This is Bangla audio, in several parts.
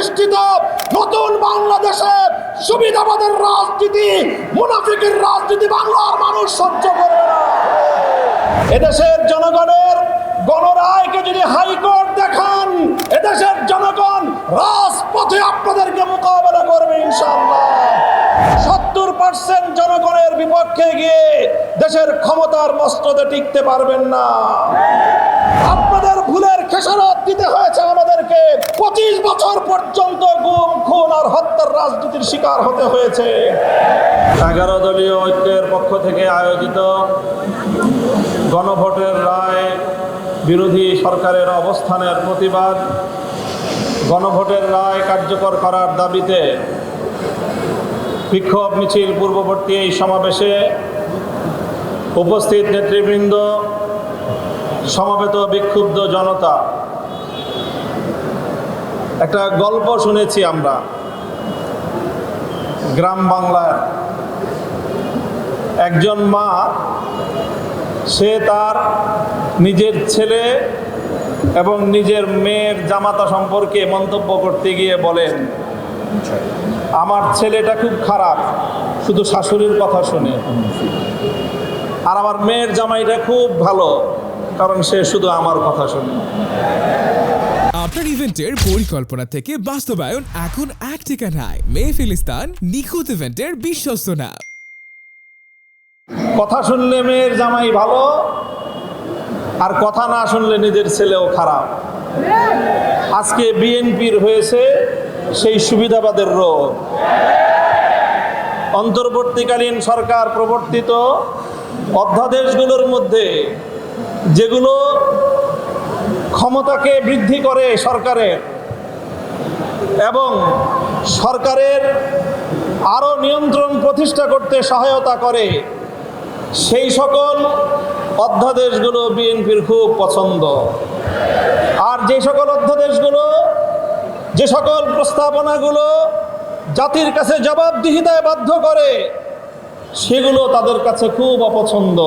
প্রতিষ্ঠিত নতুন বাংলাদেশে সুবিধাবাদের রাজনীতি, মুনাফিকের রাজনীতি বাংলার মানুষ সহ্য করবে না। এদেশের জনগণের গণরায়কে যদি হাইকোর্ট দেখান, এদেশের জনগণ রাজপথে আপনাদেরকে মোকাবেলা করবে ইনশাআল্লাহ। 70% জনগণের বিপক্ষে গিয়ে দেশের ক্ষমতার মস্তদে টিকতে পারবেন না। আপনাদের ভুলের খেসারত দিতে হয়েছে আমাদেরকে। 25 বছর পর্যন্ত গুম, খুন আর হত্যার রাজনীতির শিকার হতে হয়েছে। 11 দলীয় ঐক্যের পক্ষ থেকে আয়োজিত গণভোটের রায় বিরোধী সরকারের অবস্থানের প্রতিবাদ, গণভোটের রায় কার্যকর করার দাবিতে বিক্ষোভ মিছিল পূর্ববর্তী এই সমাবেশে উপস্থিত নেতৃবৃন্দ, সমবেত বিক্ষুব্ধ জনতা, একটা গল্প শুনেছি আমরা গ্রাম বাংলার। একজন মা, সে তার নিজের ছেলে এবং নিজের মেয়ের জামাতা সম্পর্কে মন্তব্য করতে গিয়ে বলেন, আমার ছেলেটা খুব খারাপ, শুধু শাশুড়ির কথা শুনে, আর আমার মেয়ের জামাইটা খুব ভালো, কারণ সে শুধু আমার কথা শুনে। আপনার ইভেন্টের পরিকল্পনা থেকে বাস্তবায়ন এখন এক ঠিকানায়। মেহফিলিস্তান নিখুঁত ইভেন্টের বিশ্বস্ত নাম। কথা শুনলে মেয়ের জামাই ভালো, আর কথা না শুনলে নিজের ছেলেও খারাপ। আজকে বিএনপির হয়েছে সেই সুবিধাবাদের রোগ। অন্তর্বর্তীকালীন সরকার প্রবর্তিত অধ্যাদেশগুলোর মধ্যে যেগুলো ক্ষমতাকে বৃদ্ধি করে সরকারের এবং সরকারের আরও নিয়ন্ত্রণ প্রতিষ্ঠা করতে সহায়তা করে, সেই সকল অধ্যাদেশগুলো বিএনপির খুব পছন্দ। আর যে সকল অধ্যাদেশগুলো, যে সকল প্রস্তাবনাগুলো জাতির কাছে জবাবদিহিতায় বাধ্য করে, সেগুলো তাদের কাছে খুব অপছন্দ।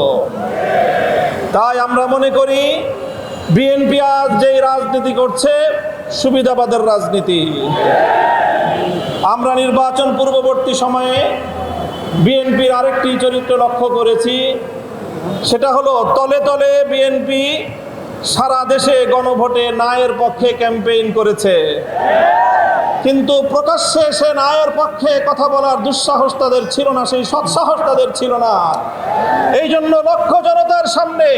তাই আমরা মনে করি বিএনপি আজ যেই রাজনীতি করছে, সুবিধাবাদের রাজনীতি। আমরা নির্বাচন পূর্ববর্তী সময়ে বিএনপির আরেকটি চরিত্র লক্ষ্য করেছি, সেটা হলো তলে তলে বিএনপি সারা দেশে গণভোটে ন্যায়ের পক্ষে ক্যাম্পেইন করেছে, কিন্তু প্রকাশ্যে সে ন্যায়ের পক্ষে কথা বলার দুঃসাহস তাদের ছিল না, সেই সৎসাহস তাদের ছিল না। এই জন্য লক্ষ জনতার সামনে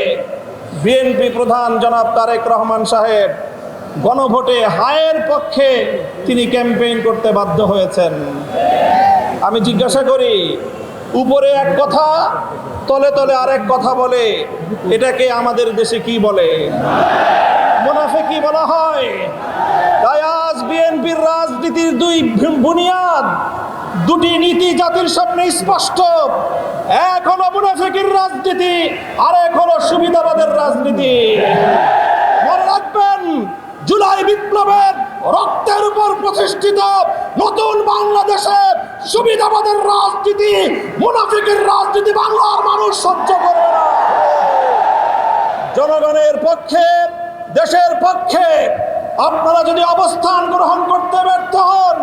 বিএনপি প্রধান জনাব তারেক রহমান সাহেব গণভোটে হায়ের পক্ষে তিনি ক্যাম্পেইন করতে বাধ্য হয়েছেন। আমি জিজ্ঞাসা করি, উপরে এক কথা, তলে তলে আরেক কথা বলে, এটাকে আমাদের দেশে কি বলে? মুনাফিকি বলা হয়। তাই আজ বিএনপির রাজনীতির দুই বুনিয়াদ, দুটি নীতি জাতির সামনে স্পষ্ট। এক হলো মুনাফিকির রাজনীতি, আর এক হলো সুবিধাবাদের রাজনীতি। মনে রাখবেন, জুলাই বিপ্লবের রক্তের উপর প্রতিষ্ঠিত নতুন বাংলাদেশে সুবিধাবাদের রাজনীতি, মুনাফিকের রাজনীতি বাংলার মানুষ সহ্য করবে না। জনগণের পক্ষে, দেশের পক্ষে আপনারা যদি অবস্থান গ্রহণ করতে ব্যর্থ হন,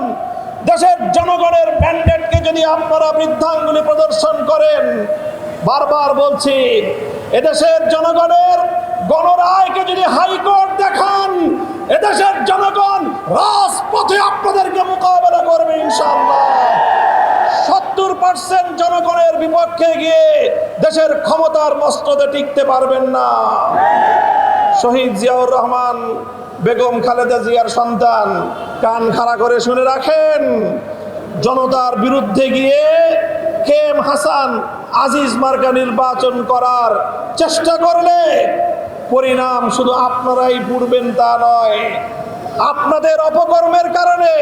দেশের জনগণের ম্যান্ডেটকে যদি আপনারা বৃদ্ধাঙ্গুলি প্রদর্শন করেন, বারবার বলছি, এদেশের জনগণের গণরায়কে যদি হাইকোর্ট দেখান, এদেশের জনগণ রাজপথে আপনাদেরকে মোকাবেলা করবে ইনশাআল্লাহ। 70% জনগণের বিপক্ষে গিয়ে দেশের ক্ষমতার মস্তদে টিকতে পারবেন না। শহীদ জিয়াউর রহমান, বেগম খালেদা জিয়ার সন্তান, কান খাড়া করে শুনে রাখেন, জনতার বিরুদ্ধে গিয়ে কেম হাসান আজিজ মার্কা নির্বাচন করার চেষ্টা করলে পরিণাম শুধু আপনারাই পড়বেন তা নয়, আপনাদের অপকর্মের কারণে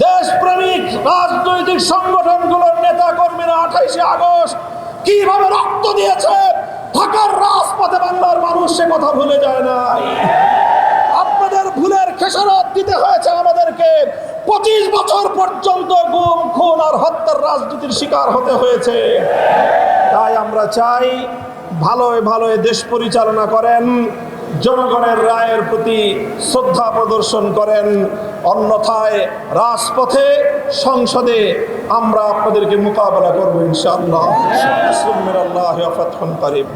দেশপ্রেমিক রাজনৈতিক সংগঠনগুলোর নেতা কর্মীরা 28শে আগস্ট কিভাবে রক্ত দিয়েছে ঢাকার রাজপথে বাংলার মানুষ সে কথা ভুলে যায় নাই। আপনাদের ভুলের খেসারত দিতে হয়েছে আমাদেরকে। 25 বছর পর্যন্ত গুম, খুন আর হত্যার রাজনীতির শিকার হতে হয়েছে। তাই আমরা চাই ভালোয় ভালোয় দেশ পরিচালনা করেন, জনগণের রায়ের প্রতি শ্রদ্ধা প্রদর্শন করেন, অন্যথায় রাজপথে সংসদে আমরা আপনাদেরকে মোকাবেলা করবো ইনশাআল্লাহ। বিসমিল্লাহি ওয়া ফাতহুন কারীম।